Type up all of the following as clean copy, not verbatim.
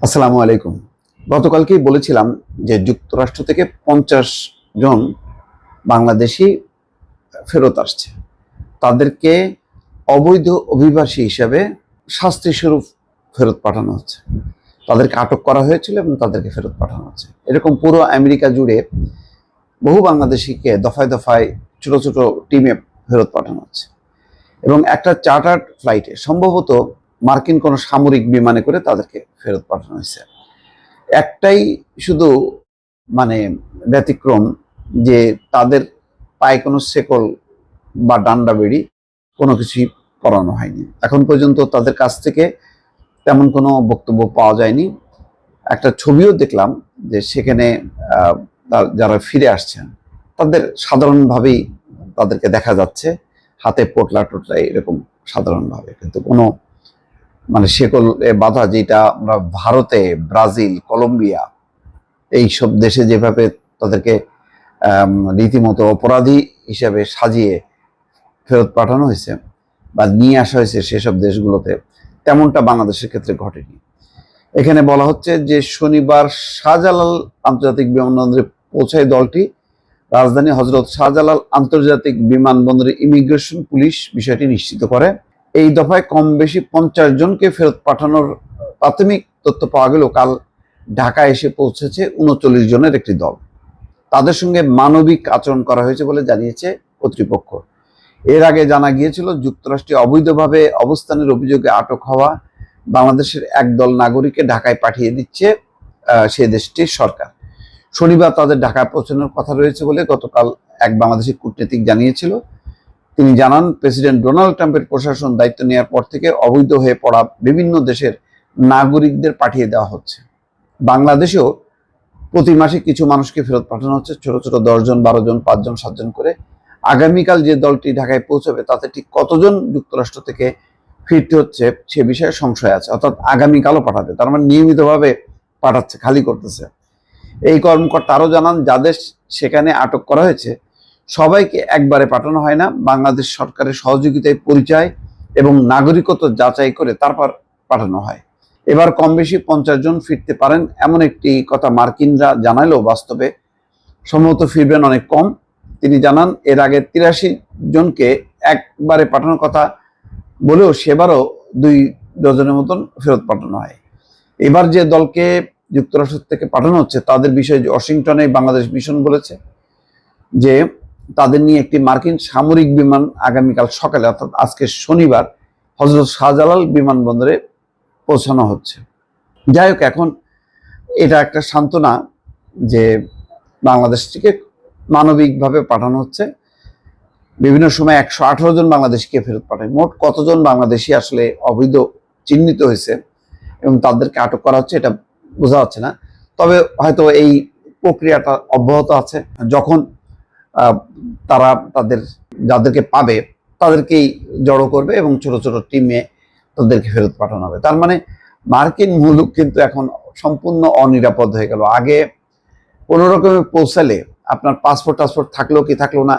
আসসালামু আলাইকুম। গতকালকেই বলেছিলাম যে যুক্তরাষ্ট্র থেকে 50 জন বাংলাদেশি ফেরত আসছে। তাদেরকে অবৈধ অভিবাসী হিসাবে শাস্তি স্বরূপ ফেরত পাঠানো হচ্ছে। তাদেরকে আটক করা হয়েছিল এবং তাদেরকে ফেরত পাঠানো হচ্ছে। এরকম পুরো আমেরিকা জুড়ে বহু বাংলাদেশিকে দফায় দফায় ছোট ছোট টিমে ফেরত পাঠানো হচ্ছে এবং একটা চার্টার্ড ফ্লাইটে সম্ভবত মার্কিন কোনো সামরিক বিমানে করে তাদেরকে ফেরত পাঠানো হয়েছে। একটাই শুধু মানে ব্যতিক্রম যে তাদের পায়ে কোনো শেকল বা ডান্ডা বেড়ি কোনো কিছুই করানো হয়নি। এখন পর্যন্ত তাদের কাছ থেকে তেমন কোনো বক্তব্য পাওয়া যায়নি। একটা ছবিও দেখলাম যে সেখানে যারা ফিরে আসছেন তাদের সাধারণভাবেই তাদেরকে দেখা যাচ্ছে, হাতে পোটলা টোটলা এরকম সাধারণভাবে, কিন্তু কোনো মানে শেকল বাধা যেটা আমরা ভারতে, ব্রাজিল, কলম্বিয়া এই সব দেশে যেভাবে তাদেরকে রীতিমতো অপরাধী হিসেবে সাজিয়ে ফেরত পাঠানো হয়েছে বা নিয়ে আসা হয়েছে সেসব দেশগুলোতে, তেমনটা বাংলাদেশের ক্ষেত্রে ঘটেনি। এখানে বলা হচ্ছে যে শনিবার শাহজালাল আন্তর্জাতিক বিমানবন্দরে পৌঁছায় দলটি। রাজধানী হজরত শাহজালাল আন্তর্জাতিক বিমানবন্দরে ইমিগ্রেশন পুলিশ বিষয়টি নিশ্চিত করে। এই দফায় কম বেশি 50 জনকে ফেরত পাঠানোর প্রাথমিক তথ্য পাওয়া গেল কাল ঢাকা এসে পৌঁছেছে 39 জনের একটি দল। তাদের সঙ্গে মানবিক আচরণ করা হয়েছে বলে জানিয়েছে কর্তৃপক্ষ। এর আগে জানা গিয়েছিল যুক্তরাষ্ট্রে অবৈধভাবে অবস্থানের অভিযোগে আটক হওয়া বাংলাদেশের একদল নাগরিককে ঢাকায় পাঠিয়ে দিচ্ছে সে দেশটির সরকার। শনিবার তাদের ঢাকায় পৌঁছানোর কথা রয়েছে বলে গতকাল এক বাংলাদেশি কূটনীতিক জানিয়েছিল। তিনি জানান, প্রেসিডেন্ট ডোনাল্ড ট্রাম্পের প্রশাসন দায়িত্ব নেওয়ার পর থেকে অবৈধ হয়ে পড়া বিভিন্ন দেশের নাগরিকদের পাঠিয়ে দেওয়া হচ্ছে। বাংলাদেশেও প্রতি মাসে কিছু মানুষকে ফেরত পাঠানো হচ্ছে, ছোট ছোট 10 জন, 12 জন, 5 জন, 7 জন করে। আগামীকাল যে দলটি ঢাকায় পৌঁছবে তাতে ঠিক কতজন যুক্তরাষ্ট্র থেকে ফিরতে হচ্ছে সে বিষয়ে সংশয় আছে। অর্থাৎ আগামীকালও পাঠাবে, তার মানে নিয়মিতভাবে পাঠাচ্ছে, খালি করতেছে। এই কর্মকর্তা আরও জানান, যাদের সেখানে আটক করা হয়েছে সবাইকে একবারে পাঠানো হয় না, বাংলাদেশ সরকারের সহযোগিতায় পরিচয় এবং নাগরিকত্ব যাচাই করে তারপর পাঠানো হয়। এবার কম বেশি 50 জন ফিরতে পারেন এমন একটি কথা মার্কিনরা জানালেও বাস্তবে সম্ভবত ফিরবেন অনেক কম। তিনি জানান, এর আগে 83 জনকে একবারে পাঠানোর কথা বলেও সেবারও 2 ডজনের মতন ফেরত পাঠানো হয়। এবার যে দলকে যুক্তরাষ্ট্র থেকে পাঠানো হচ্ছে তাদের বিষয়ে ওয়াশিংটনে বাংলাদেশ মিশন বলেছে যে তাদের নিয়ে একটি মার্কিন সামরিক বিমান আগামীকাল সকালে অর্থাৎ আজকে শনিবার হজরত শাহজালাল বিমানবন্দরে পৌঁছানো হচ্ছে। যাই হোক, এখন এটা একটা সান্ত্বনা যে বাংলাদেশ থেকে মানবিকভাবে পাঠানো হচ্ছে। বিভিন্ন সময় 118 জন বাংলাদেশিকে ফেরত পাঠায়। মোট কতজন বাংলাদেশি আসলে অবৈধ চিহ্নিত হয়েছে এবং তাদেরকে আটক করা হচ্ছে এটা বোঝা যাচ্ছে না। তবে হয়তো এই প্রক্রিয়াটা অব্যাহত আছে। যখন তারা যাদেরকে পাবে তাদেরকেই জড়ো করবে এবং ছোট ছোট টিমে তাদেরকে ফেরত পাঠানো হবে। তার মানে মার্কিন মুলুক কিন্তু এখন সম্পূর্ণ অনিরাপদ হয়ে গেল। আগে কোনো রকমে পৌঁছালে আপনার পাসপোর্ট টাসপোর্ট থাকলেও কি থাকলো না,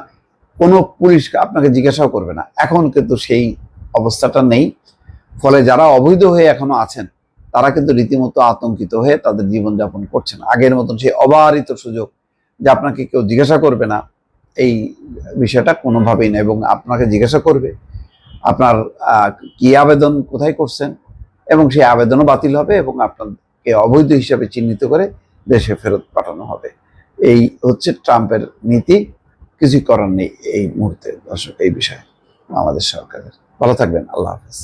কোনো পুলিশ আপনাকে জিজ্ঞাসাও করবে না। এখন কিন্তু সেই অবস্থাটা নেই। ফলে যারা অবৈধ হয়ে এখনো আছেন তারা কিন্তু রীতিমতো আতঙ্কিত হয়ে তাদের জীবনযাপন করছেন। আগের মতন সেই অবারিত সুযোগ যে আপনাকে কেউ জিজ্ঞাসা করবে না, এই বিষয়টা কোনোভাবেই না। এবং আপনাকে জিজ্ঞাসা করবে আপনার কি আবেদন কোথায় করছেন, এবং সেই আবেদনও বাতিল হবে এবং আপনাকে অবৈধ হিসাবে চিহ্নিত করে দেশে ফেরত পাঠানো হবে। এই হচ্ছে ট্রাম্পের নীতি। কিছুই করার নেই এই মুহূর্তে দর্শক এই বিষয়ে আমাদের সরকারের। ভালো থাকবেন। আল্লাহ হাফেজ।